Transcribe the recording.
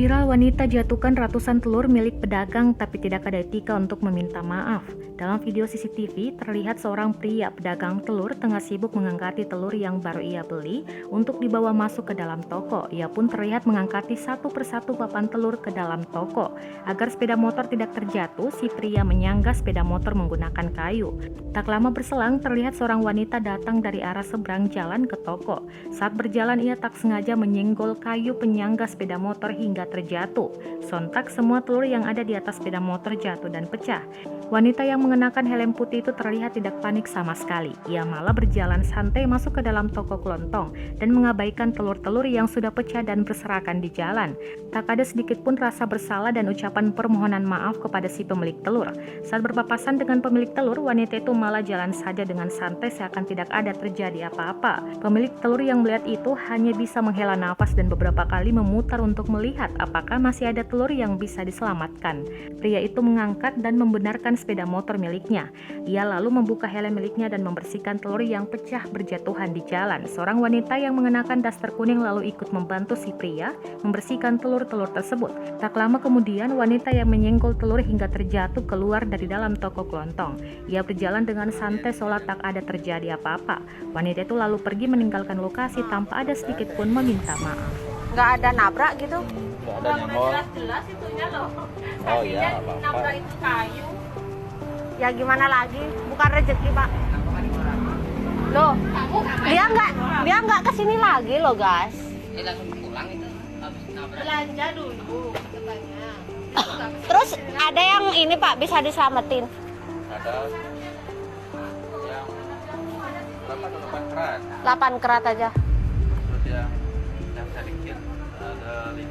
Viral wanita jatuhkan ratusan telur milik pedagang tapi tidak ada etika untuk meminta maaf. Dalam video CCTV, terlihat seorang pria pedagang telur tengah sibuk mengangkati telur yang baru ia beli untuk dibawa masuk ke dalam toko. Ia pun terlihat mengangkati satu persatu papan telur ke dalam toko. Agar sepeda motor tidak terjatuh, si pria menyangga sepeda motor menggunakan kayu. Tak lama berselang, terlihat seorang wanita datang dari arah seberang jalan ke toko. Saat berjalan, ia tak sengaja menyenggol kayu penyangga sepeda motor hingga terjatuh. Sontak semua telur yang ada di atas sepeda motor jatuh dan pecah. Wanita yang mengenakan helm putih itu terlihat tidak panik sama sekali. Ia malah berjalan santai masuk ke dalam toko kelontong dan mengabaikan telur-telur yang sudah pecah dan berserakan di jalan. Tak ada sedikit pun rasa bersalah dan ucapan permohonan maaf kepada si pemilik telur. Saat berpapasan dengan pemilik telur, wanita itu malah jalan saja dengan santai seakan tidak ada terjadi apa-apa. Pemilik telur yang melihat itu hanya bisa menghela nafas dan beberapa kali memutar untuk melihat apakah masih ada telur yang bisa diselamatkan. Pria itu mengangkat dan membenarkan sepeda motor miliknya. Ia lalu membuka helm miliknya dan membersihkan telur yang pecah berjatuhan di jalan. Seorang wanita yang mengenakan daster kuning lalu ikut membantu si pria membersihkan telur-telur tersebut. Tak lama kemudian, wanita yang menyenggol telur hingga terjatuh keluar dari dalam toko kelontong. Ia berjalan dengan santai seolah tak ada terjadi apa-apa. Wanita itu lalu pergi meninggalkan lokasi tanpa ada sedikit pun meminta maaf. Nggak ada nabrak gitu? Nggak ada nyenggol. Jelas itunya loh. Oh iya, Kakinya apa-apa. nabrak itu kayu. Ya gimana lagi? Bukan rezeki, Pak. Loh, dia nggak kesini lagi loh, guys. Dia langsung pulang itu habis nabrak. Belanja dulu katanya. Terus ada yang ini, Pak, bisa diselamatin? Ada yang berapa tuh 8 kerat. 8 kerat aja. Terus yang sedikit ada 5.